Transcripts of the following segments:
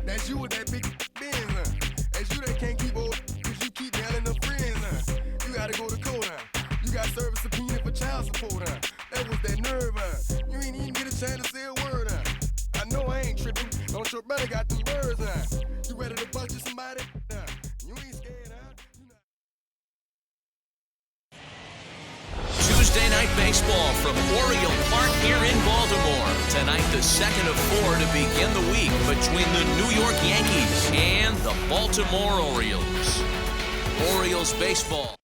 That's you with that big Benz, huh? That's you that can't keep old because you keep yelling them friends, huh? You gotta go to court, huh? You got service subpoena for child support, huh? That was that nerve, huh? You ain't even get a chance to say a word, huh? I know I ain't tripping. Don't your brother got them birds, huh? You ready to bust you somebody, huh? You ain't scared, huh? Tuesday night baseball from Oriole Park here in Baltimore. Tonight, the second of 4 to begin the week between the New York Yankees and the Baltimore Orioles. Orioles baseball.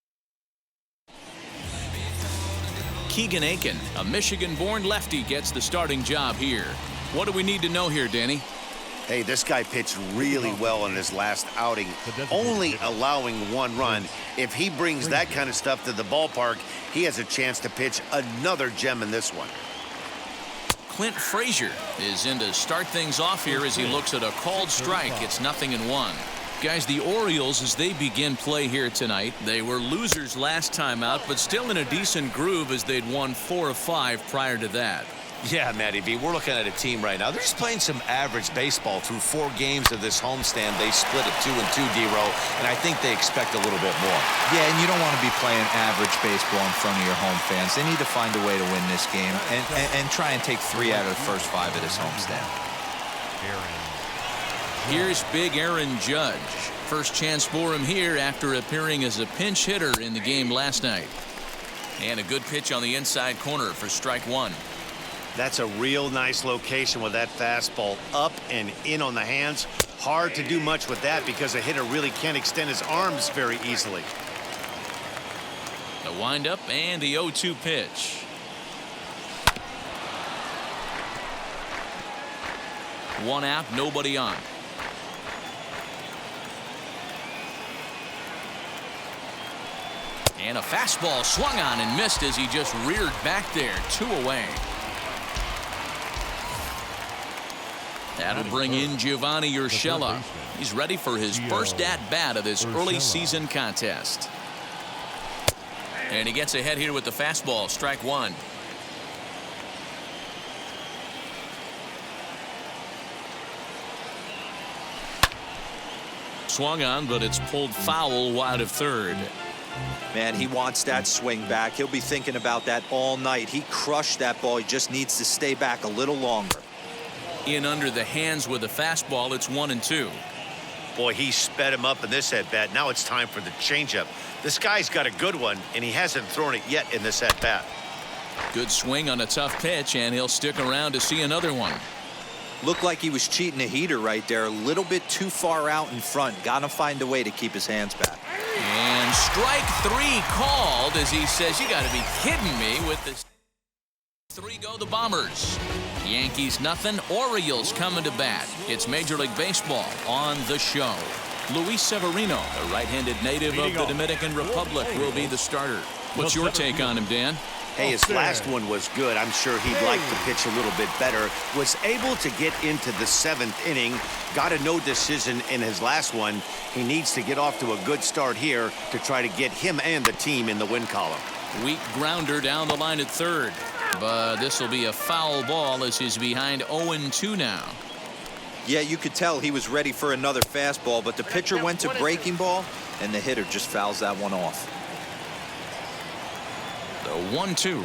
Keegan Aiken, a Michigan-born lefty, gets the starting job here. What do we need to know here, Danny? Hey, this guy pitched really well in his last outing, only allowing 1 run. If he brings that kind of stuff to the ballpark, he has a chance to pitch another gem in this one. Clint Frazier is in to start things off here as he looks at a called strike. It's 0-1. Guys, the Orioles, as they begin play here tonight, they were losers last time out, but still in a decent groove as they'd won 4 of 5 prior to that. Yeah, Matty B, we're looking at a team right now. They're just playing some average baseball through 4 games of this homestand. They split at 2-2, D-Row, and I think they expect a little bit more. Yeah, and you don't want to be playing average baseball in front of your home fans. They need to find a way to win this game and try and take 3 out of the first 5 of this homestand. Here's big Aaron Judge. First chance for him here after appearing as a pinch hitter in the game last night. And a good pitch on the inside corner for strike 1. That's a real nice location with that fastball up and in on the hands. Hard to do much with that because a hitter really can't extend his arms very easily. The windup and the 0-2 pitch. One out, nobody on. And a fastball swung on and missed as he just reared back there. 2 away. That'll bring in Giovanni Urshela. He's ready for his first at-bat of this early season contest. And he gets ahead here with the fastball, strike 1. Swung on, but it's pulled foul wide of third. Man, he wants that swing back. He'll be thinking about that all night. He crushed that ball. He just needs to stay back a little longer. In under the hands with a fastball, it's 1-2. Boy, he sped him up in this at-bat. Now it's time for the changeup. This guy's got a good one, and he hasn't thrown it yet in this at-bat. Good swing on a tough pitch, and he'll stick around to see another one. Looked like he was cheating a heater right there. A little bit too far out in front. Got to find a way to keep his hands back. And strike 3 called as he says, you got to be kidding me with this. 3 go the Bombers. Yankees nothing. Orioles coming to bat. It's Major League Baseball on the show. Luis Severino, a right-handed native of the Dominican Republic, will be the starter. What's your take on him, Dan? Hey, his last one was good. I'm sure he'd like to pitch a little bit better. Was able to get into the 7th inning. Got a no decision in his last one. He needs to get off to a good start here to try to get him and the team in the win column. Weak grounder down the line at third. But this will be a foul ball as he's behind 0-2 now. Yeah, you could tell he was ready for another fastball, but the pitcher went to breaking ball, and the hitter just fouls that one off. The 1-2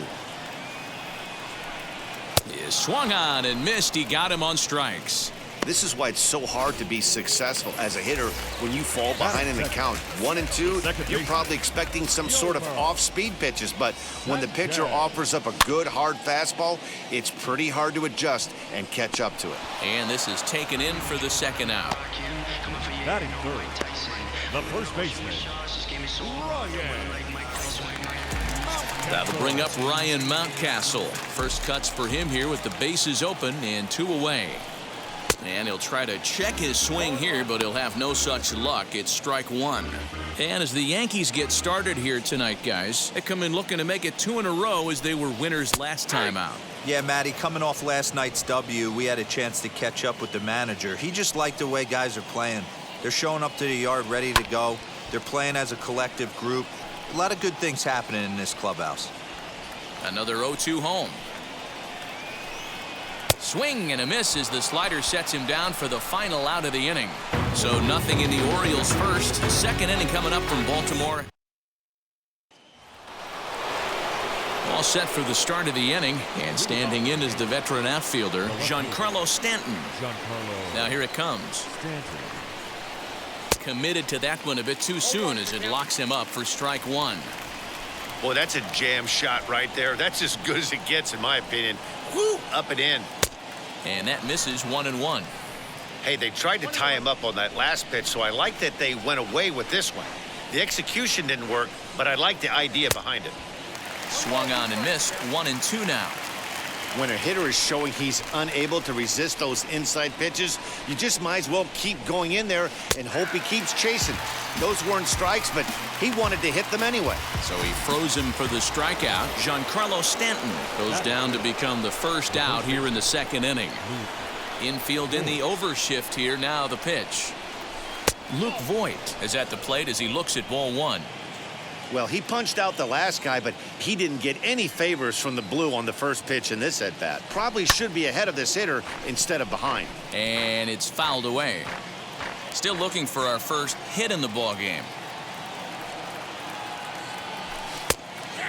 is swung on and missed. He got him on strikes. This is why it's so hard to be successful as a hitter when you fall behind in the count. 1-2, you're probably expecting some sort of off-speed pitches, but when the pitcher offers up a good hard fastball, it's pretty hard to adjust and catch up to it. And this is taken in for the second out. Batting third, the first baseman, That'll bring up Ryan Mountcastle. First cuts for him here with the bases open and 2 away. And he'll try to check his swing here, but he'll have no such luck. It's strike 1. And as the Yankees get started here tonight, guys, they come in looking to make it 2 in a row as they were winners last time out. Yeah, Matty, coming off last night's W, we had a chance to catch up with the manager. He just liked the way guys are playing. They're showing up to the yard ready to go. They're playing as a collective group. A lot of good things happening in this clubhouse. Another 0-2 home. Swing and a miss as the slider sets him down for the final out of the inning. So nothing in the Orioles' first. Second inning coming up from Baltimore. All set for the start of the inning, and standing in is the veteran outfielder, Giancarlo Stanton. Now here it comes. Committed to that one a bit too soon as it locks him up for strike one. Boy, that's a jam shot right there. That's as good as it gets, in my opinion. Woo, up and in. And that misses 1-1. Hey, they tried to tie him up on that last pitch, so I like that they went away with this one. The execution didn't work, but I like the idea behind it. Swung on and missed. 1-2 now. When a hitter is showing he's unable to resist those inside pitches, you just might as well keep going in there and hope he keeps chasing. Those weren't strikes, but he wanted to hit them anyway. So he froze him for the strikeout. Giancarlo Stanton goes down to become the first out here in the second inning. Infield in the overshift here. Now the pitch. Luke Voigt is at the plate as he looks at ball one. Well, he punched out the last guy, but he didn't get any favors from the blue on the first pitch in this at-bat. Probably should be ahead of this hitter instead of behind. And it's fouled away. Still looking for our first hit in the ball game.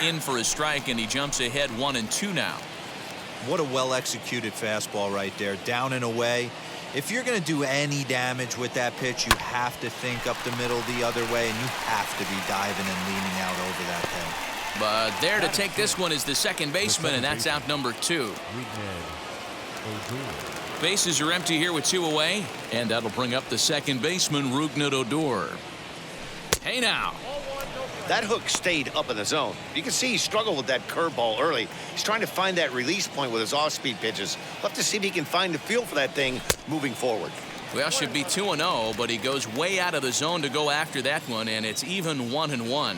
In for a strike, and he jumps ahead 1-2 now. What a well-executed fastball right there. Down and away. If you're going to do any damage with that pitch, you have to think up the middle the other way, and you have to be diving and leaning out over that thing. But there to take this one is the second baseman, and that's out number 2. Bases are empty here with 2 away, and that'll bring up the second baseman, Rougned Odor. Hey now. That hook stayed up in the zone. You can see he struggled with that curveball early. He's trying to find that release point with his off-speed pitches. We'll have to see if he can find the feel for that thing moving forward. Well, should be 2-0, but he goes way out of the zone to go after that one, and it's even 1-1.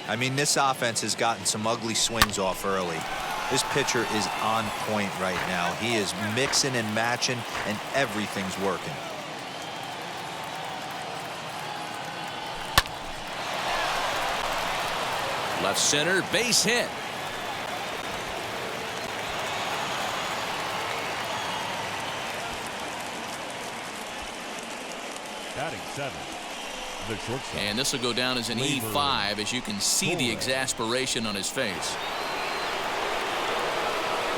I mean, this offense has gotten some ugly swings off early. This pitcher is on point right now. He is mixing and matching, and everything's working. Left center, base hit. Batting 7, the shortstop. And this will go down as an E5, as you can see the exasperation on his face.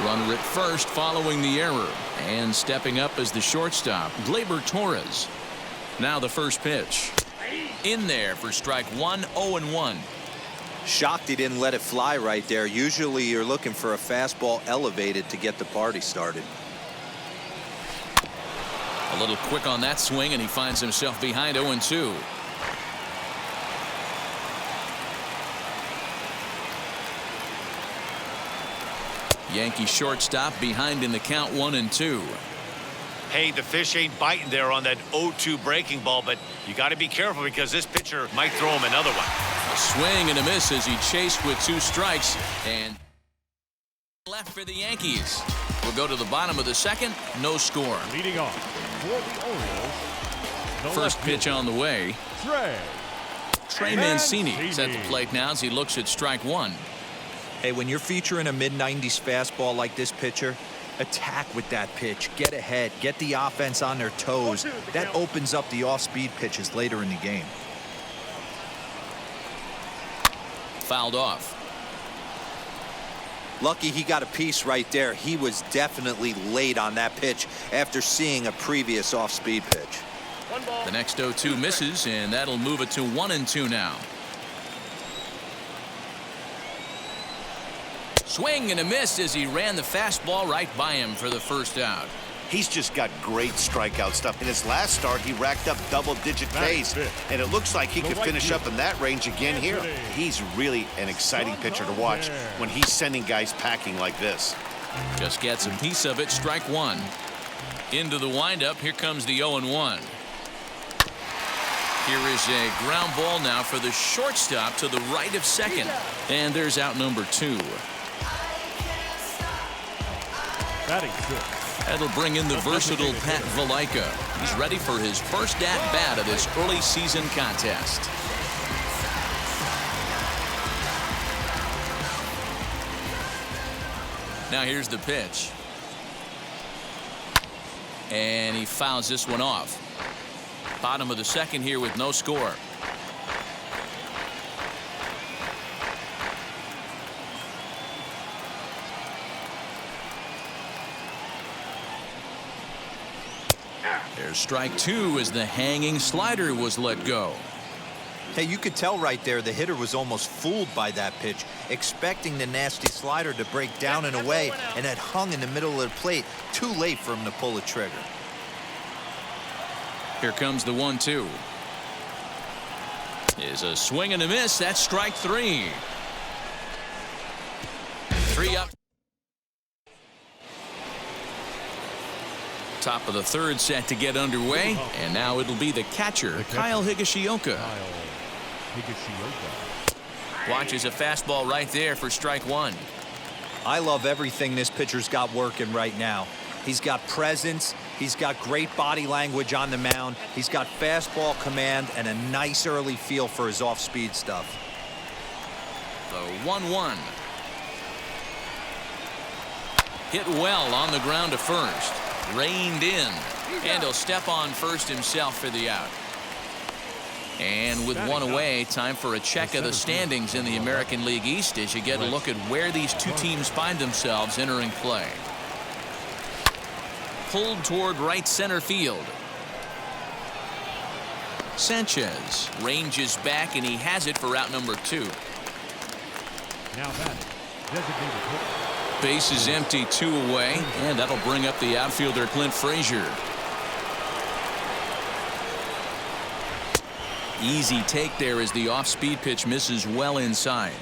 Runner at first following the error, and stepping up as the shortstop, Gleyber Torres. Now the first pitch. In there for strike one, 0-1. Shocked he didn't let it fly right there. Usually you're looking for a fastball elevated to get the party started. A little quick on that swing, and he finds himself behind 0-2. Yankee shortstop behind in the count 1-2. Hey, the fish ain't biting there on that 0-2 breaking ball, but you got to be careful because this pitcher might throw him another one. A swing and a miss as he chased with 2 strikes, and left for the Yankees. We'll go to the bottom of the second. No score. Leading off for the Orioles. The First pitch on the way. Trey Mancini is at the plate now as he looks at strike one. Hey, when you're featuring a mid-90s fastball like this pitcher, attack with that pitch. Get ahead. Get the offense on their toes. That opens up the off-speed pitches later in the game. Fouled off. Lucky he got a piece right there. He was definitely late on that pitch after seeing a previous off-speed pitch. The next 0-2 misses, and that'll move it to 1-2 now. Swing and a miss as he ran the fastball right by him for the first out. He's just got great strikeout stuff. In his last start, he racked up double-digit Ks, and it looks like he could finish up in that range again here. He's really an exciting pitcher to watch when he's sending guys packing like this. Just gets a piece of it. Strike one. Into the windup. Here comes the 0-1. Here is a ground ball now for the shortstop to the right of second. And there's out number 2. Batting 6. That'll bring in the versatile Pat Valaika. He's ready for his first at-bat of this early season contest. Now here's the pitch. And he fouls this one off. Bottom of the second here with no score. There's strike two as the hanging slider was let go. Hey, you could tell right there the hitter was almost fooled by that pitch, expecting the nasty slider to break down and away, and had hung in the middle of the plate. Too late for him to pull the trigger. Here comes the 1-2. Is a swing and a miss. That's strike three. 3 up. Top of the third set to get underway, and now it'll be the catcher, Kyle Higashioka. Watches a fastball right there for strike one. I love everything this pitcher's got working right now. He's got presence. He's got great body language on the mound. He's got fastball command and a nice early feel for his off-speed stuff. The 1-1. Hit well on the ground to first. Reined in. And he'll step on first himself for the out. And with one away, time for a check of the standings in the American League East as you get a look at where these two teams find themselves entering play. Pulled toward right center field. Sanchez ranges back, and he has it for out number 2. Now batting, designated hitter. Base is empty, 2 away, and that'll bring up the outfielder Clint Frazier. Easy take there as the off-speed pitch misses well inside.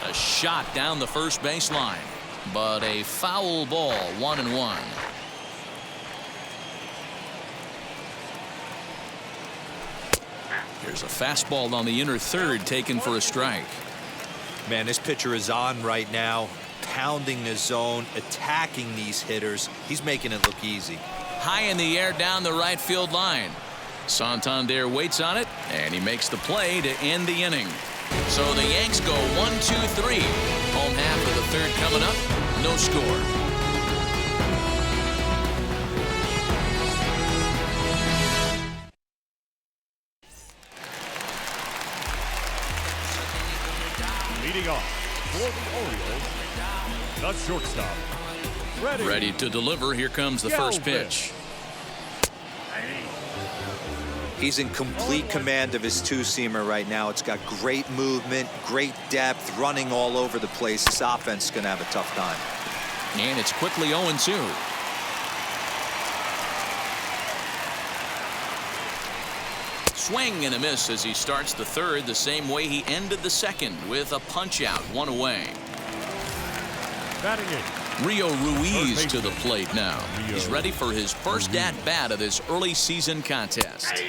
A shot down the first baseline, but a foul ball, 1-1. Here's a fastball on the inner third taken for a strike. Man, this pitcher is on right now, pounding the zone, attacking these hitters. He's making it look easy. High in the air down the right field line. Santander waits on it, and he makes the play to end the inning. So the Yanks go 1-2-3. Home half of the third coming up. No score. Leading off for the Orioles, the shortstop. Ready to deliver. Here comes the first pitch. He's in complete command of his two-seamer right now. It's got great movement, great depth, running all over the place. This offense is going to have a tough time. And it's quickly 0-2. Swing and a miss as he starts the third the same way he ended the second with a punch-out, 1 away. Batting in. Rio Ruiz to the plate now. He's ready for his first at-bat of this early season contest.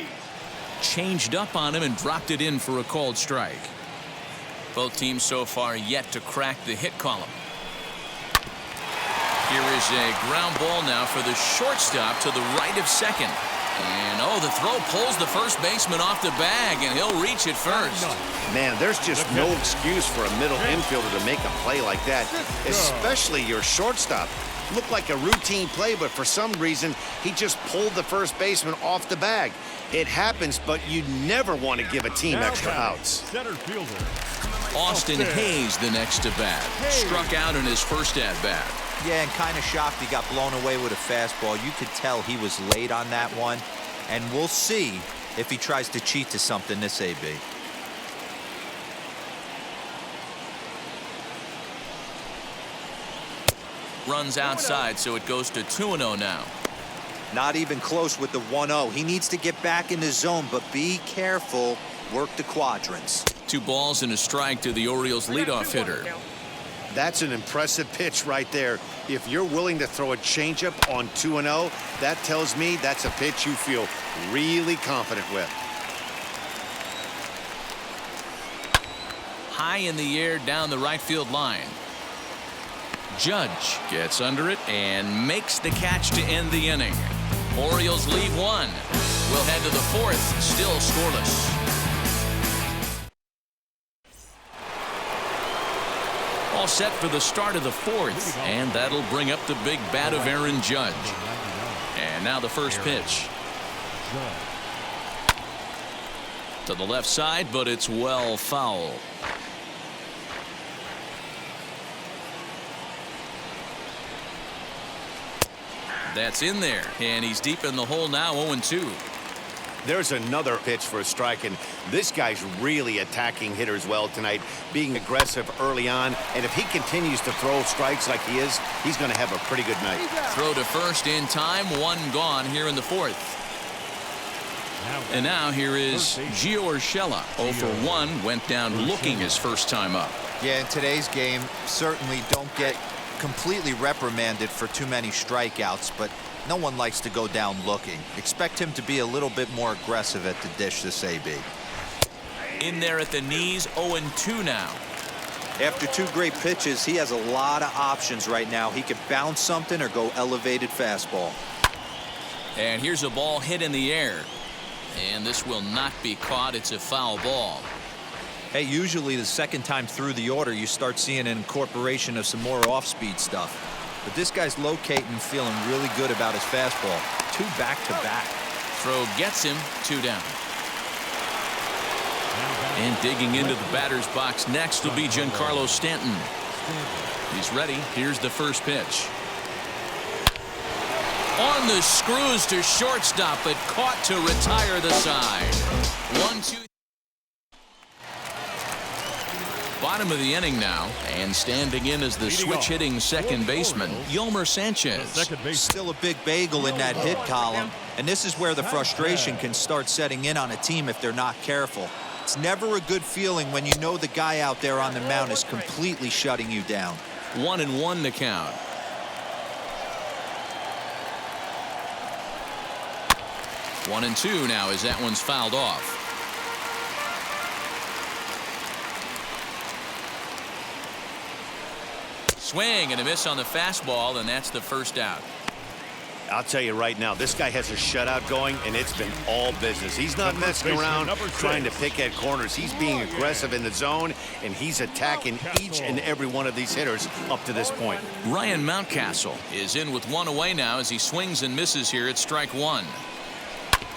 Changed up on him and dropped it in for a called strike. Both teams so far yet to crack the hit column. Here is a ground ball now for the shortstop to the right of second. And the throw pulls the first baseman off the bag, and he'll reach it first. Man, there's just no excuse for a middle infielder to make a play like that, especially your shortstop. Looked like a routine play, but for some reason, he just pulled the first baseman off the bag. It happens, but you never want to give a team extra outs. Center fielder. Austin Hayes the next to bat. Struck out in his first at bat. Yeah, and kind of shocked he got blown away with a fastball. You could tell he was late on that one. And we'll see if he tries to cheat to something this AB. Runs outside, so it goes to 2-0 now. Not even close with the 1-0. He needs to get back in the zone, but be careful. Work the quadrants. 2 balls and a strike to the Orioles leadoff hitter. That's an impressive pitch right there. If you're willing to throw a changeup on 2-0, that tells me that's a pitch you feel really confident with. High in the air down the right field line. Judge gets under it and makes the catch to end the inning. Orioles lead 1. We'll head to the 4th, still scoreless. All set for the start of the fourth, and that'll bring up the big bat of Aaron Judge. And now the first pitch. To the left side, but it's well foul. That's in there, and he's deep in the hole now, 0-2. There's another pitch for a strike, and this guy's really attacking hitters well tonight, being aggressive early on, and if he continues to throw strikes like he is, he's going to have a pretty good night. Throw to first in time, one gone here in the fourth. And now here is Gio Urshela. 0 for 1, went down looking his first time up. Yeah, in today's game, certainly don't get completely reprimanded for too many strikeouts, but no one likes to go down looking. Expect him to be a little bit more aggressive at the dish this AB. In there at the knees, 0-2 now. After two great pitches, he has a lot of options right now. He could bounce something or go elevated fastball. And here's a ball hit in the air. And this will not be caught. It's a foul ball. Hey, usually the second time through the order, you start seeing an incorporation of some more off-speed stuff. But this guy's locating, feeling really good about his fastball. 2 back-to-back. Throw gets him, 2 down. And digging into the batter's box next will be Giancarlo Stanton. He's ready. Here's the first pitch. On the screws to shortstop, but caught to retire the side. 1-2. Bottom of the inning now, and standing in as the switch-hitting second baseman, Yolmer Sanchez. Still a big bagel in that hit column, and this is where the frustration can start setting in on a team if they're not careful. It's never a good feeling when you know the guy out there on the mound is completely shutting you down. 1-1 to count. One and two now as that one's fouled off. Swing and a miss on the fastball, and that's the first out. I'll tell you right now, this guy has a shutout going, and it's been all business. He's not messing around trying to pick at corners. He's being aggressive in the zone, and he's attacking each and every one of these hitters up to this point. Ryan Mountcastle is in with one away now as he swings and misses here at strike one.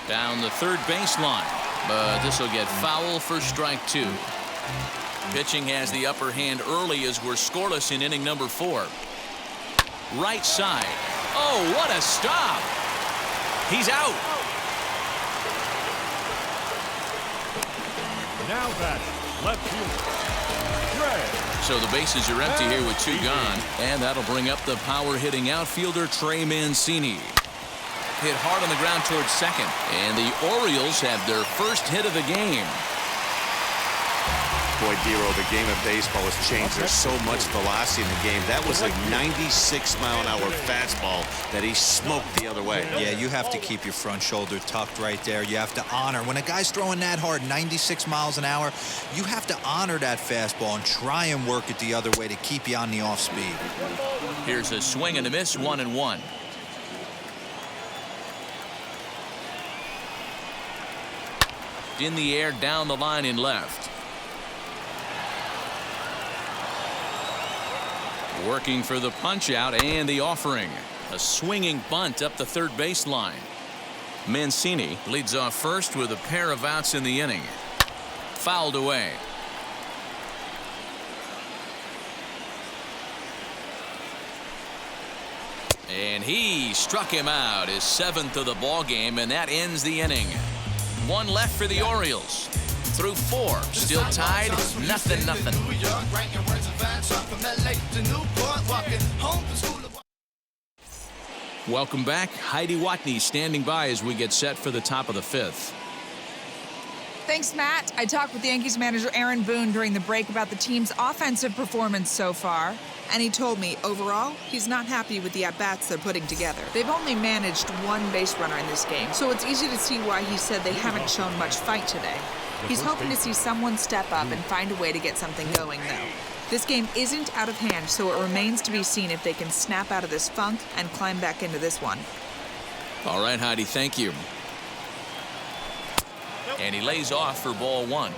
Down the third baseline, but this will get foul for strike two. Pitching has the upper hand early as we're scoreless in inning number 4. Right side. Oh, what a stop. He's out. Now back, left field, Trey. So the bases are empty here with 2 gone, and that'll bring up the power-hitting outfielder Trey Mancini. Hit hard on the ground towards second, and the Orioles have their first hit of the game. Boy, Dero, the game of baseball has changed. There's so much velocity in the game. That was a 96-mile-an-hour fastball that he smoked the other way. Yeah, you have to keep your front shoulder tucked right there. You have to honor. When a guy's throwing that hard, 96 miles an hour, you have to honor that fastball and try and work it the other way to keep you on the off speed. Here's a swing and a miss, 1-1. In the air, down the line in left. Working for the punch out and the offering. A swinging bunt up the third baseline. Mancini leads off first with a pair of outs in the inning. Fouled away. And he struck him out, his 7th of the ball game, and that ends the inning. 1 left for the Orioles. Through 4, still tied, 0-0. Welcome back. Heidi Watney standing by as we get set for the top of the 5th. Thanks, Matt. I talked with Yankees manager Aaron Boone during the break about the team's offensive performance so far, and he told me, overall, he's not happy with the at-bats they're putting together. They've only managed 1 base runner in this game, so it's easy to see why he said they haven't shown much fight today. He's hoping to see someone step up and find a way to get something going, though. This game isn't out of hand, so it remains to be seen if they can snap out of this funk and climb back into this one. All right, Heidi, thank you. And he lays off for ball 1.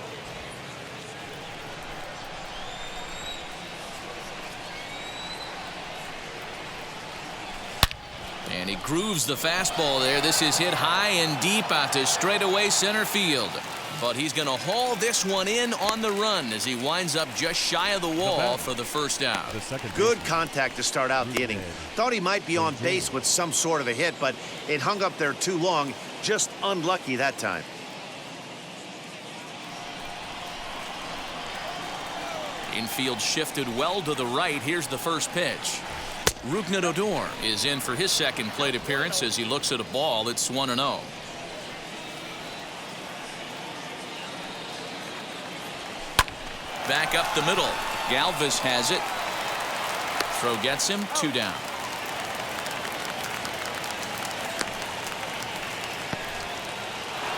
And he grooves the fastball there. This is hit high and deep out to straightaway center field. But he's going to haul this one in on the run as he winds up just shy of the wall for the first out. Good contact to start out the inning. Thought he might be on base with some sort of a hit, but it hung up there too long. Just unlucky that time. Infield shifted well to the right. Here's the first pitch. Rougned Odor is in for his second plate appearance as he looks at a ball. It's 1-0. Back up the middle. Galvis has it. Throw gets him. 2 down.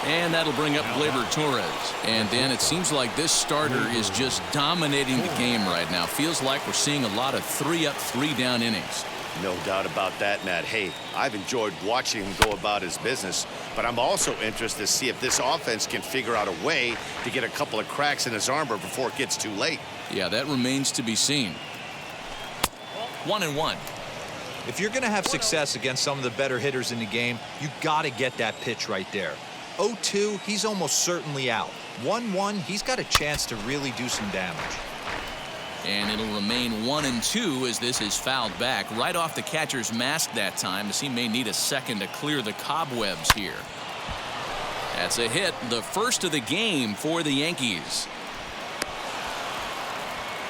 And that'll bring up Gleyber Torres. And Dan, it seems like this starter is just dominating the game right now. Feels like we're seeing a lot of 3-up, 3-down innings. No doubt about that, Matt. Hey, I've enjoyed watching him go about his business, but I'm also interested to see if this offense can figure out a way to get a couple of cracks in his armor before it gets too late. Yeah, that remains to be seen. 1-1. If you're going to have success against some of the better hitters in the game, you got to get that pitch right there. 0-2, he's almost certainly out. 1-1, he's got a chance to really do some damage. And it'll remain 1-2 as this is fouled back right off the catcher's mask that time, as he may need a second to clear the cobwebs here. That's a hit, the first of the game for the Yankees.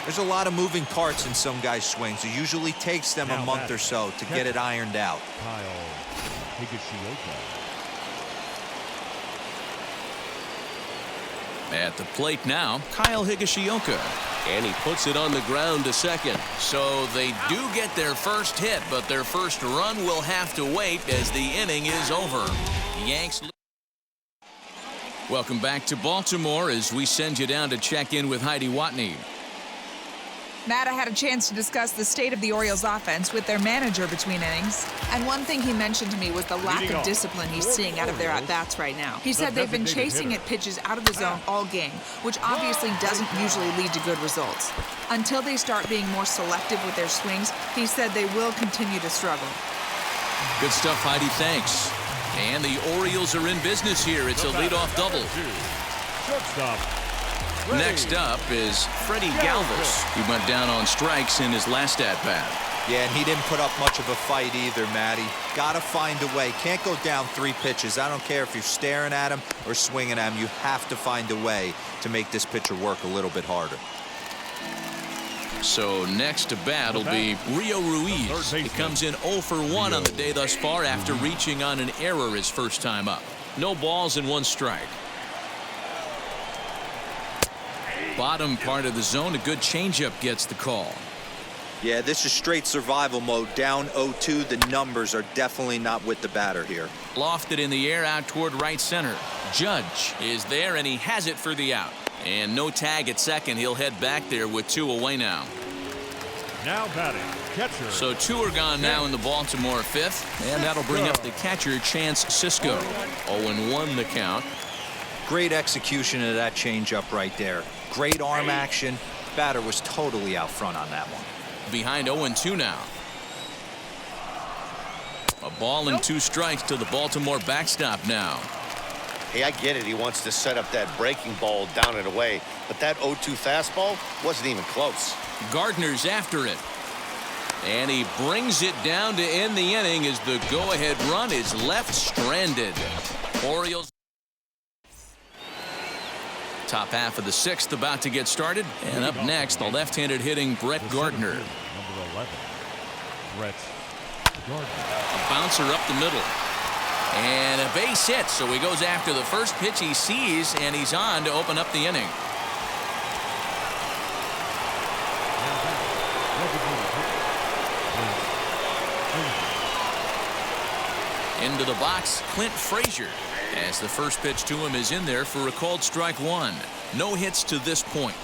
There's a lot of moving parts in some guys' swings. It usually takes them a month or so to get it ironed out. At the plate now, Kyle Higashioka. And he puts it on the ground to second. So they do get their first hit, but their first run will have to wait as the inning is over. Yanks. Welcome back to Baltimore as we send you down to check in with Heidi Watney. Matt, I had a chance to discuss the state of the Orioles offense with their manager between innings. And one thing he mentioned to me was the lack of discipline he's seeing out of their at-bats right now. He said they've been chasing at pitches out of the zone all game, which obviously doesn't usually lead to good results. Until they start being more selective with their swings, he said they will continue to struggle. Good stuff, Heidi. Thanks. And the Orioles are in business here. It's a leadoff double. Shortstop. Next up is Freddie Galvis. He went down on strikes in his last at-bat. Yeah, and he didn't put up much of a fight either, Matty. Gotta find a way. Can't go down 3 pitches. I don't care if you're staring at him or swinging at him. You have to find a way to make this pitcher work a little bit harder. So next to bat will be Rio Ruiz. He comes in 0 for 1 on the day thus far after reaching on an error his first time up. No balls and 1 strike. Bottom part of the zone, a good changeup gets the call. Yeah, this is straight survival mode. Down 0-2, the numbers are definitely not with the batter here. Lofted in the air out toward right center. Judge is there, and he has it for the out. And no tag at second. He'll head back there with 2 away now. Now batting, catcher. So 2 are gone now in the Baltimore 5th, and that'll bring up the catcher, Chance Sisco. 0-1 the count. Great execution of that changeup right there. Great arm action. Batter was totally out front on that one. Behind 0-2 now. A ball and 2 strikes to the Baltimore backstop now. Hey, I get it. He wants to set up that breaking ball down and away, but that 0-2 fastball wasn't even close. Gardner's after it. And he brings it down to end the inning as the go-ahead run is left stranded. Orioles. Top half of the 6th about to get started. And up next, the left-handed hitting Brett Gardner. Number 11, Brett Gardner. A bouncer up the middle. And a base hit, so he goes after the first pitch he sees, and he's on to open up the inning. Into the box, Clint Frazier, as the first pitch to him is in there for a called strike 1. No hits to this point.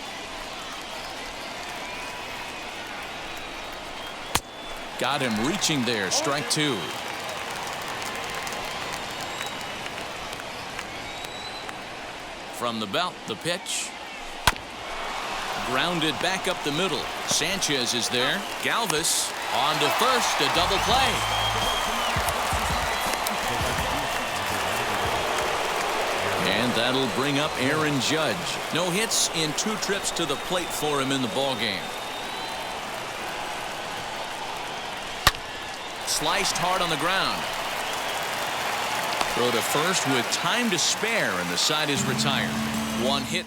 Got him reaching there, strike 2. From the belt, the pitch. Grounded back up the middle. Sanchez is there. Galvis on to first, a double play. And that'll bring up Aaron Judge. No hits in 2 trips to the plate for him in the ballgame. Sliced hard on the ground. Throw to first with time to spare, and the side is retired. 1 hit.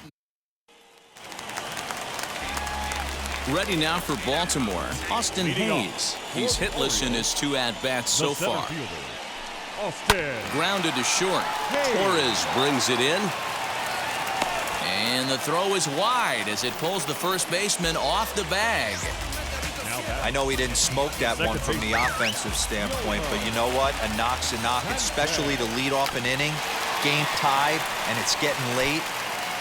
Ready now for Baltimore, Austin Hayes. He's hitless in his 2 at-bats so far. Grounded to short. Torres brings it in. And the throw is wide as it pulls the first baseman off the bag. I know he didn't smoke that one from the offensive standpoint, but you know what? A knock's a knock, especially to lead off an inning. Game tied, and it's getting late.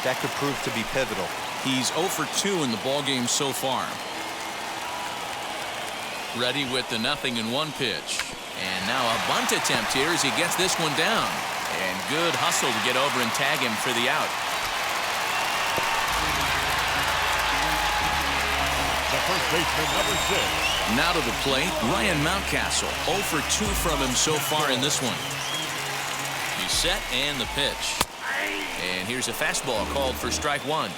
That could prove to be pivotal. He's 0 for 2 in the ballgame so far. Ready with the 0-1 pitch. And now a bunt attempt here as he gets this one down. And good hustle to get over and tag him for the out. The first baseman, number 6. Now to the plate, Ryan Mountcastle. 0 for 2 from him so far in this one. He's set and the pitch. And here's a fastball called for strike 1.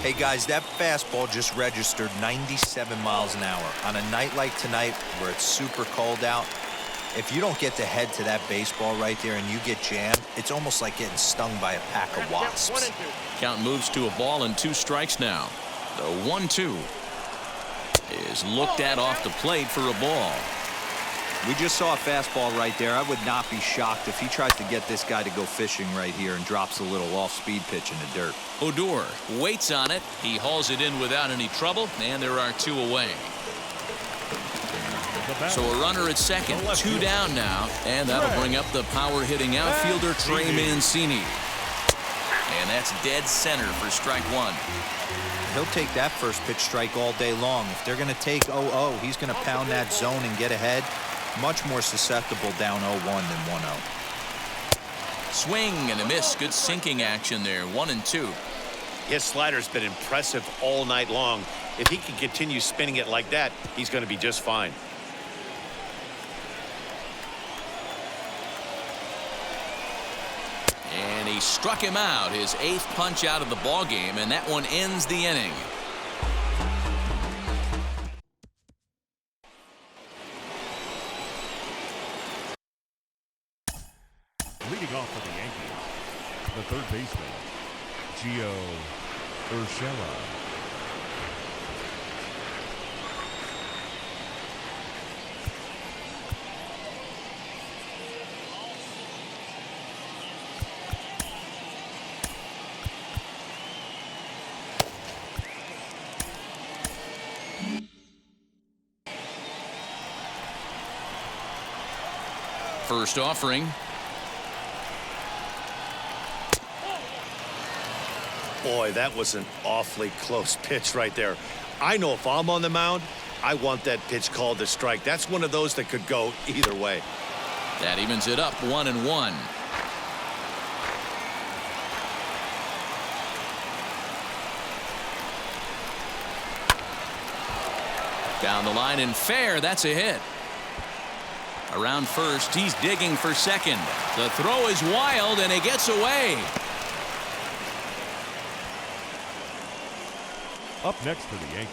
Hey guys, that fastball just registered 97 miles an hour. On a night like tonight where it's super cold out, if you don't get to head to that baseball right there and you get jammed, it's almost like getting stung by a pack of wasps. Count moves to a ball and 2 strikes now. The 1-2 is looked at off the plate for a ball. We just saw a fastball right there. I would not be shocked if he tries to get this guy to go fishing right here and drops a little off-speed pitch in the dirt. Odor waits on it. He hauls it in without any trouble, and there are 2 away. So a runner at second, 2 down now, and that'll bring up the power-hitting outfielder Trey Mancini. And that's dead center for strike 1. He'll take that first pitch strike all day long. If they're going to take 0-0, he's going to pound that zone and get ahead. Much more susceptible down 0-1 than 1-0. Swing and a miss. Good sinking action there. 1-2. His slider's been impressive all night long. If he can continue spinning it like that, he's going to be just fine. And he struck him out, his 8th punch out of the ball game, and that one ends the inning. Leading off for the Yankees, the third baseman, Gio Urshela. First offering. Boy, that was an awfully close pitch right there. I know if I'm on the mound, I want that pitch called a strike. That's one of those that could go either way. That evens it up 1-1. Down the line and fair. That's a hit. Around first, he's digging for second. The throw is wild and it gets away. Up next for the Yankees,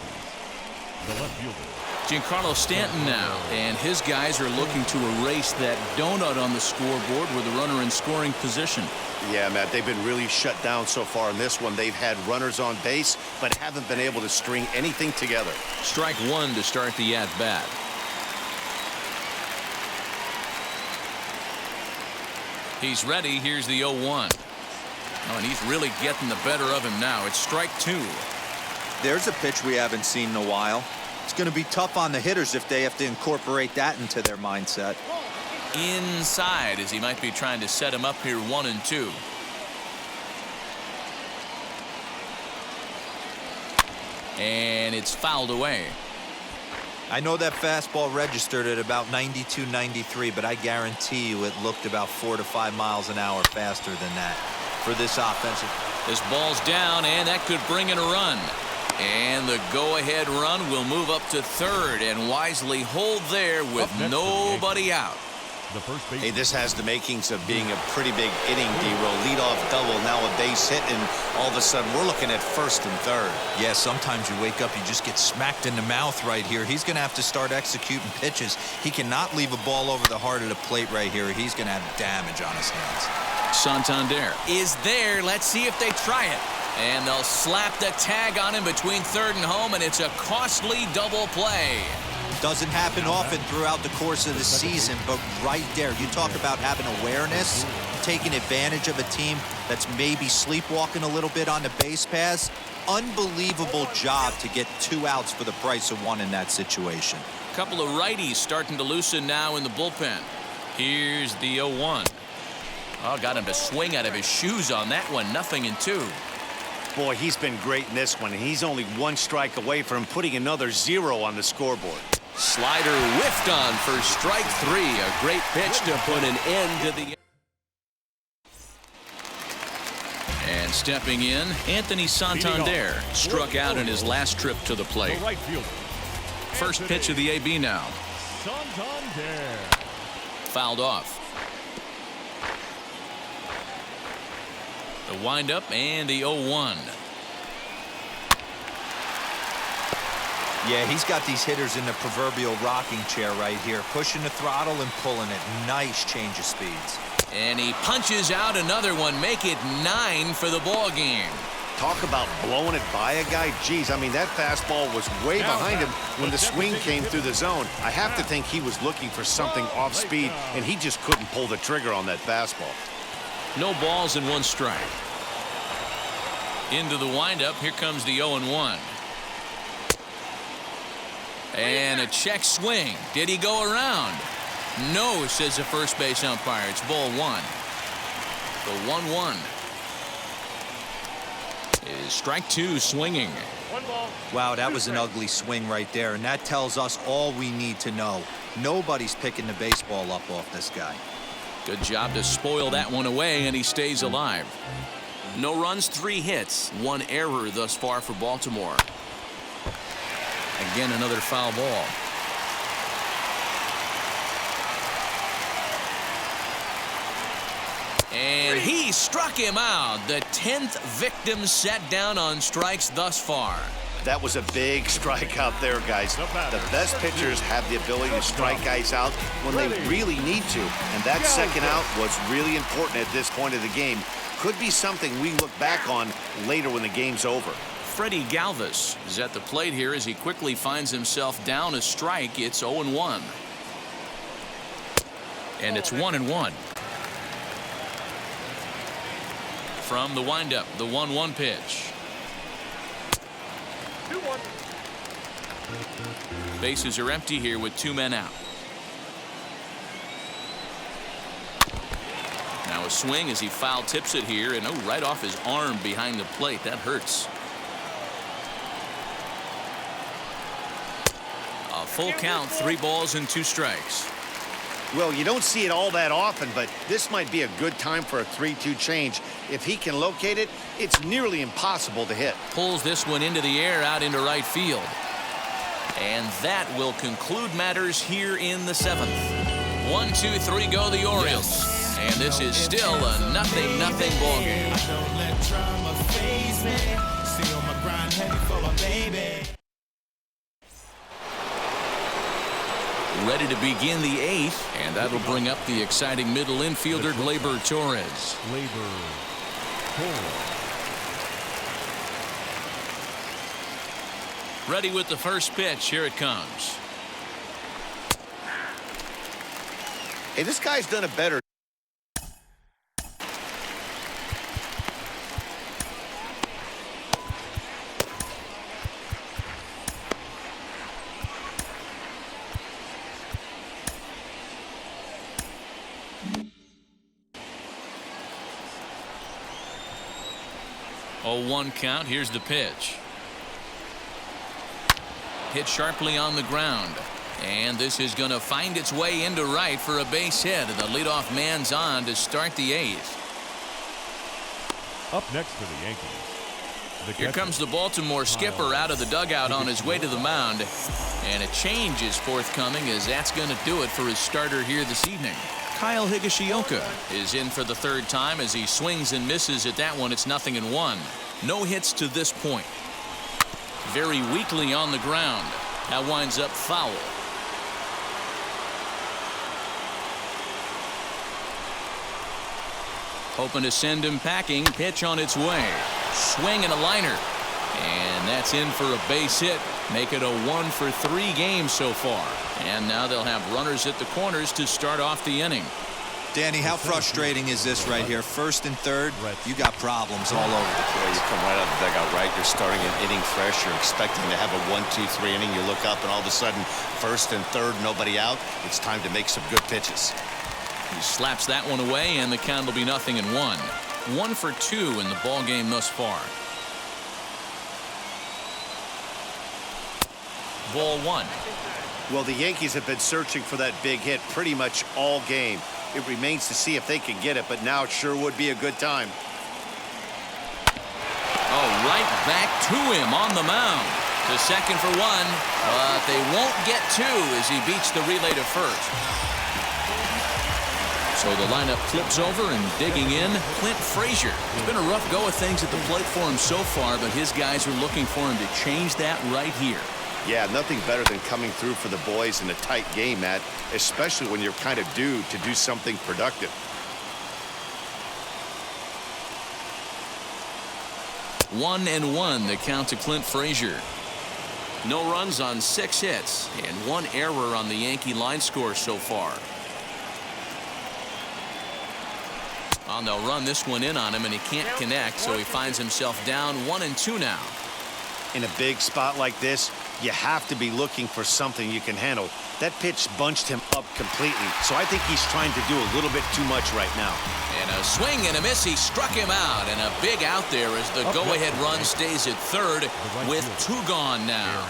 the left fielder, Giancarlo Stanton now, and his guys are looking to erase that donut on the scoreboard with a runner in scoring position. Yeah, Matt, they've been really shut down so far in this one. They've had runners on base, but haven't been able to string anything together. Strike 1 to start the at-bat. He's ready. Here's the 0-1. Oh, and he's really getting the better of him now. It's strike 2. There's a pitch we haven't seen in a while. It's going to be tough on the hitters if they have to incorporate that into their mindset. Inside, as he might be trying to set him up here 1-2. And it's fouled away. I know that fastball registered at about 92, 93, but I guarantee you it looked about 4 to 5 miles an hour faster than that for this offensive. This ball's down, and that could bring in a run. And the go-ahead run will move up to third and wisely hold there with nobody out. the first base. Hey, this has the makings of being a pretty big inning, D-Row. Leadoff double, now a base hit, and all of a sudden we're looking at first and third. Yeah, sometimes you wake up, you just get smacked in the mouth right here. He's going to have to start executing pitches. He cannot leave a ball over the heart of the plate right here. He's going to have damage on his hands. Santander is there. Let's see if they try it. And they'll slap the tag on him between third and home, and it's a costly double play. Doesn't happen often throughout the course of the season, but right there, you talk about having awareness, taking advantage of a team that's maybe sleepwalking a little bit on the base paths. Unbelievable job to get 2 outs for the price of 1 in that situation. A couple of righties starting to loosen now in the bullpen. Here's the 0-1. Oh, got him to swing out of his shoes on that one. 0-2. Boy, he's been great in this one, and he's only 1 strike away from putting another 0 on the scoreboard. Slider whiffed on for strike 3. A great pitch to put an end to the... And stepping in, Anthony Santander struck out in his last trip to the plate. The right fielder. First pitch of the AB now. Santander. Fouled off. The windup and the 0-1. Yeah, he's got these hitters in the proverbial rocking chair right here, pushing the throttle and pulling it. Nice change of speeds. And he punches out another one, make it 9 for the ball game. Talk about blowing it by a guy. Geez, I mean, that fastball was way behind him when the swing came through the zone. I have to think he was looking for something off speed, and he just couldn't pull the trigger on that fastball. No balls and 1 strike. Into the windup. Here comes the 0-1. And a check swing. Did he go around? No, says the first base umpire. It's ball 1. The 1-1 is strike 2 swinging. Wow, that was an ugly swing right there, and that tells us all we need to know. Nobody's picking the baseball up off this guy. Good job to spoil that one away, and he stays alive. No runs, 3 hits, 1 error thus far for Baltimore. Again, another foul ball. And he struck him out. The 10th victim set down on strikes thus far. That was a big strikeout there, guys. The best pitchers have the ability to strike guys out when they really need to. And that second out was really important at this point of the game. Could be something we look back on later when the game's over. Freddie Galvis is at the plate here as he quickly finds himself down a strike. It's 0-1. And it's 1-1. From the windup, the 1-1 pitch. 2-1. Bases are empty here with 2 men out. Now a swing as he foul tips it here, and right off his arm behind the plate. That hurts. A full count, 3 balls and 2 strikes. Well, you don't see it all that often, but this might be a good time for a 3-2 change. If he can locate it, it's nearly impossible to hit. Pulls this one into the air out into right field. And that will conclude matters here in the 7th. 1-2-3 go the Orioles. And this is still a 0-0 ball game. I don't let drama faze me. Stay on my grind heavy for my baby. Ready to begin the 8th, and that'll bring up the exciting middle infielder, Gleyber Torres. Ready with the first pitch. Here it comes. Hey, this guy's done a better. Oh, 1 count. Here's the pitch. Hit sharply on the ground. And this is going to find its way into right for a base hit. And the leadoff man's on to start the 8th. Up next for the Yankees. Here comes the Baltimore skipper out of the dugout on his way to the mound. And a change is forthcoming, as that's going to do it for his starter here this evening. Kyle Higashioka is in for the third time as he swings and misses at that one. It's 0-1. No hits to this point. Very weakly on the ground. That winds up foul. Hoping to send him packing. Pitch on its way. Swing and a liner. And that's in for a base hit. Make it a 1-for-3 game so far. And now they'll have runners at the corners to start off the inning. Danny, how frustrating is this right here? First and third, you got problems all over the place. You come right out of the dugout, right? You're starting an inning fresh. You're expecting to have a 1-2-3 inning. You look up, and all of a sudden, first and third, nobody out. It's time to make some good pitches. He slaps that one away, and the count will be 0-1. 1 for 2 in the ball game thus far. Ball 1. Well, the Yankees have been searching for that big hit pretty much all game. It remains to see if they can get it, but now it sure would be a good time. Oh, right back to him on the mound. To second for 1, but they won't get 2 as he beats the relay to first. So the lineup flips over, and digging in, Clint Frazier. It's been a rough go of things at the plate for him so far, but his guys are looking for him to change that right here. Yeah, nothing better than coming through for the boys in a tight game, Matt, especially when you're kind of due to do something productive. One and one, the count to Clint Frazier. No runs on 6 hits and 1 error on the Yankee line score so far. And they'll run this one in on him, and he can't connect, so he finds himself down 1-2 now. In a big spot like this, you have to be looking for something you can handle. That pitch bunched him up completely, so I think he's trying to do a little bit too much right now. And a swing and a miss. He struck him out, and a big out there as the go-ahead run stays at third with 2 gone now.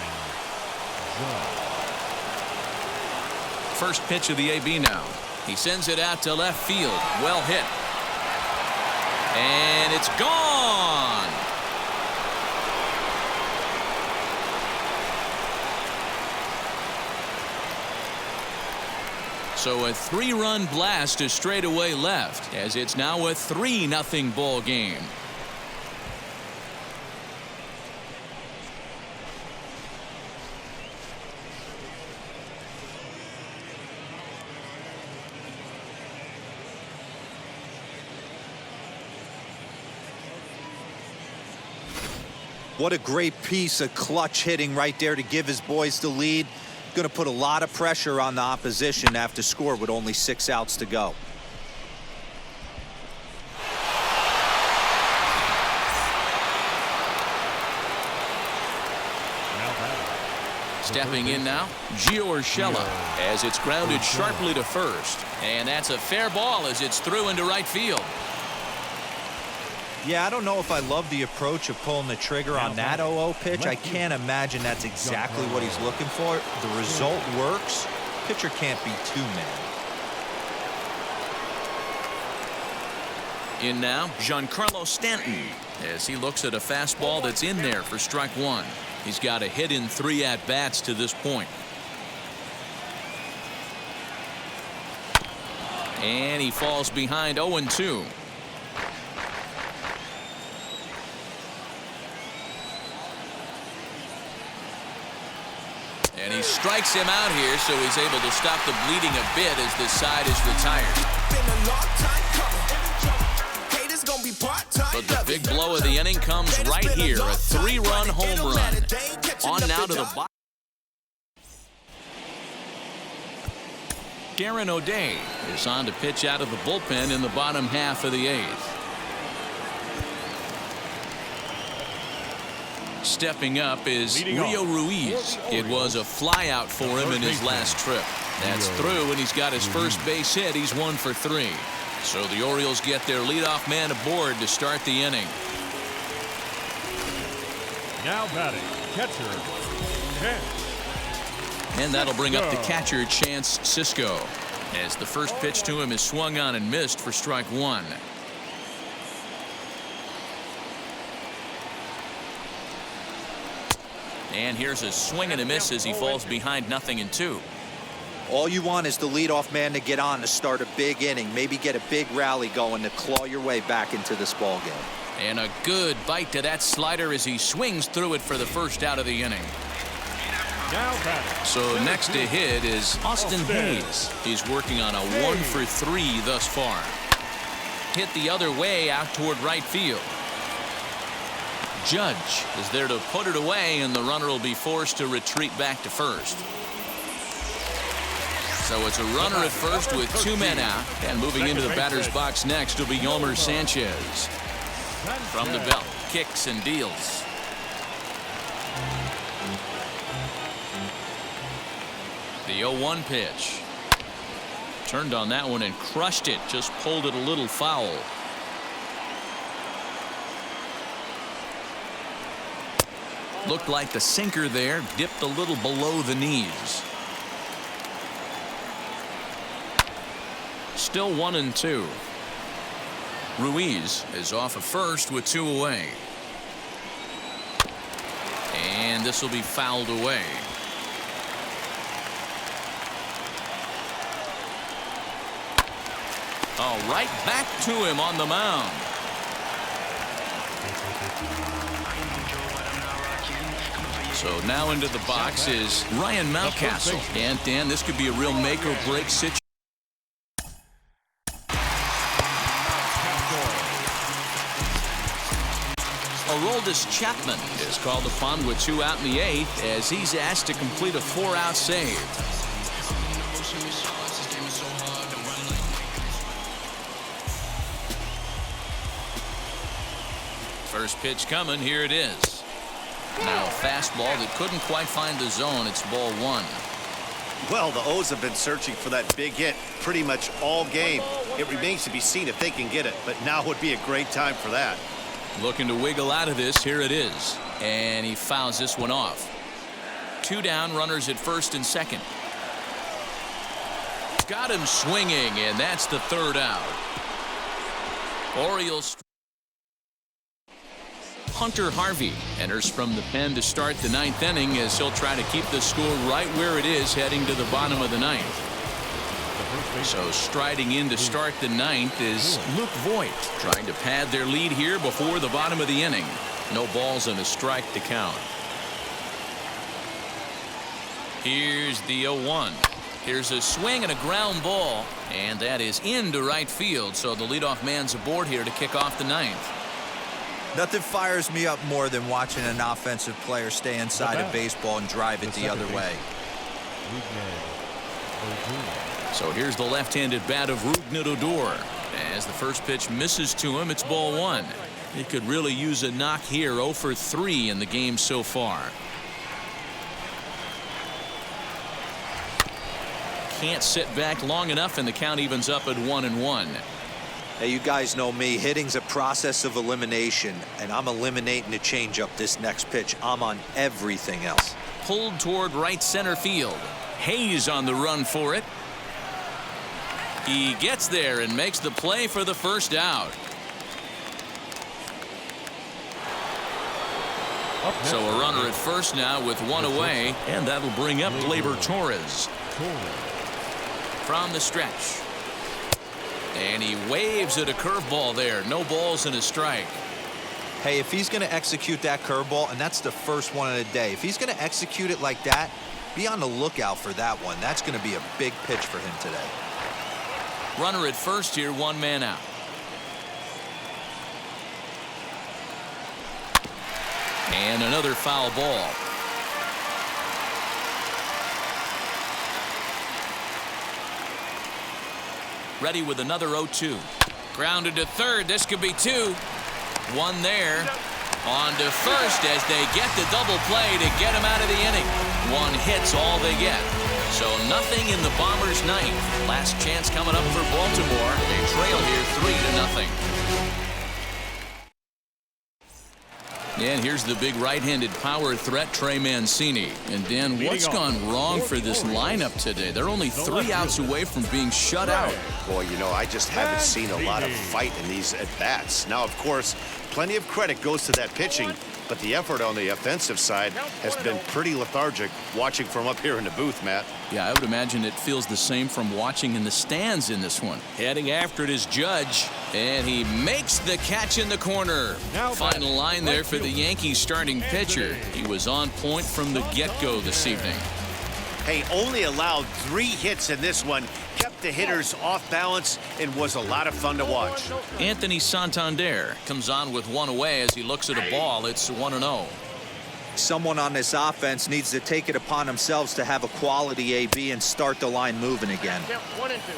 First pitch of the AB now. He sends it out to left field. Well hit. And it's gone. So a 3-run blast to straightaway left, as it's now a 3-0 ball game. What a great piece of clutch hitting right there to give his boys the lead. Going to put a lot of pressure on the opposition to have to score with only 6 outs to go. Stepping in now, Gio Urshela, as it's grounded sharply to first. And that's a fair ball as it's through into right field. Yeah, I don't know if I love the approach of pulling the trigger on that 0-0 pitch. I can't imagine that's exactly what he's looking for. The result works. Pitcher can't be too mad. In now, Giancarlo Stanton, as he looks at a fastball that's in there for strike 1. He's got a hit in 3 at-bats to this point. And he falls behind 0-2. And he strikes him out here, so he's able to stop the bleeding a bit as this side is retired. But the big blow of the inning comes right here, a 3-run home run. On now to the bottom. Darren O'Day is on to pitch out of the bullpen in the bottom half of the 8th. Stepping up is Rio Ruiz. It was a flyout for him in his last trip. That's through, and he's got his first base hit. He's 1 for 3. So the Orioles get their leadoff man aboard to start the inning. Now batting, catcher, Chance. And that'll bring up the catcher, Chance Sisco, as the first pitch to him is swung on and missed for strike 1. And here's a swing and a miss as he falls behind 0-2. All you want is the leadoff man to get on to start a big inning, maybe get a big rally going to claw your way back into this ball game. And a good bite to that slider as he swings through it for the first out of the inning. So next to hit is Austin Hayes. He's working on a 1-for-3 thus far. Hit the other way out toward right field. Judge is there to put it away, and the runner will be forced to retreat back to first. So it's a runner at first with 2 men out, and moving into the batter's box next will be Yolmer Sanchez. From the belt, kicks and deals. The 0-1 pitch. Turned on that one and crushed it, just pulled it a little foul. Looked like the sinker there, dipped a little below the knees. Still 1-2. Ruiz is off of first with 2 away. And this will be fouled away. Oh, right back to him on the mound. So now into the box is Ryan Mountcastle. And Dan, this could be a real make or break situation. Aroldis Chapman is called upon with 2 out in the 8th as he's asked to complete a 4-out save. First pitch coming. Here it is. Now a fastball that couldn't quite find the zone. It's ball 1. Well, the O's have been searching for that big hit pretty much all game. It remains to be seen if they can get it, but now would be a great time for that. Looking to wiggle out of this. Here it is. And he fouls this one off. 2 down, runners at first and second. Got him swinging, and that's the 3rd out. Orioles. Hunter Harvey enters from the pen to start the 9th inning as he'll try to keep the score right where it is heading to the bottom of the 9th. So striding in to start the 9th is Luke Voigt, trying to pad their lead here before the bottom of the inning. No balls and a strike to count. Here's the 0-1. Here's a swing and a ground ball, and that is into right field. So the leadoff man's aboard here to kick off the 9th. Nothing fires me up more than watching an offensive player stay inside of baseball and drive it the other way. So here's the left-handed bat of Rougned Odor. As the first pitch misses to him, it's ball 1. He could really use a knock here. 0-for-3 in the game so far. Can't sit back long enough, and the count evens up at 1-1. Hey, you guys know me. Hitting's a process of elimination, and I'm eliminating the changeup this next pitch. I'm on everything else. Pulled toward right center field. Hayes on the run for it. He gets there and makes the play for the first out. So a runner at first now with 1 away, and that'll bring up Gleyber Torres. From the stretch. And he waves at a curveball there. No balls and a strike. Hey, if he's going to execute that curveball, and that's the first one of the day, if he's going to execute it like that, be on the lookout for that one. That's going to be a big pitch for him today. Runner at first here, 1 man out. And another foul ball. Ready with another 0-2. Grounded to third. This could be 2. 1 there. On to first as they get the double play to get him out of the inning. 1 hit's all they get. So nothing in the Bombers' 9th. Last chance coming up for Baltimore. They trail here 3-0. And here's the big right-handed power threat, Trey Mancini. And Dan, what's gone wrong for this lineup today? They're only 3 outs away from being shut out. Boy, you know, I just haven't seen a lot of fight in these at-bats. Now, of course, Plenty of credit goes to that pitching, but the effort on the offensive side has been pretty lethargic watching from up here in the booth, Matt. Yeah, I would imagine it feels the same from watching in the stands in this one. Heading after it is Judge, and he makes the catch in the corner. Final line there for the Yankees starting pitcher. He was on point from the get-go this evening. Hey, only allowed 3 hits in this one, kept the hitters off balance, and was a lot of fun to watch. Anthony Santander comes on with 1 away as he looks at a ball. It's 1-0. Someone on this offense needs to take it upon themselves to have a quality AB and start the line moving again.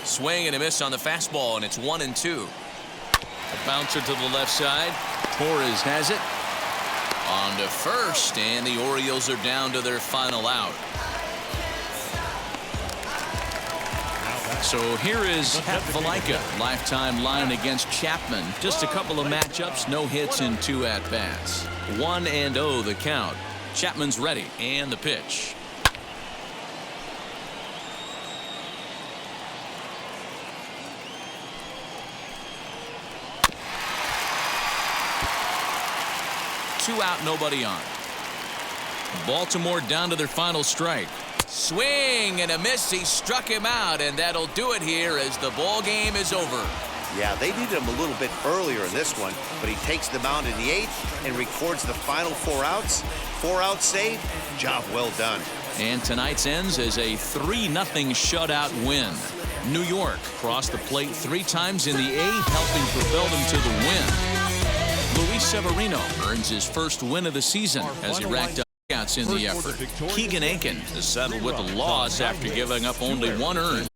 Swing and a miss on the fastball, and it's 1-2. A bouncer to the left side. Torres has it. On to first, and the Orioles are down to their final out. So here is Hep Valaika, lifetime line against Chapman. Just a couple of matchups, no hits in 2 at-bats. 1-0 the count. Chapman's ready, and the pitch. Two out, nobody on. Baltimore down to their final strike. Swing and a miss. He struck him out, and that'll do it here as the ball game is over. Yeah, they needed him a little bit earlier in this one, but he takes the mound in the 8th and records the final 4 outs. 4-out save. Job well done. And tonight's ends as a 3-0 shutout win. New York crossed the plate 3 times in the 8th, helping propel them to the win. Luis Severino earns his first win of the season as he racked up outs in the effort. Keegan Aiken has settled with a loss after giving up only 1 earned.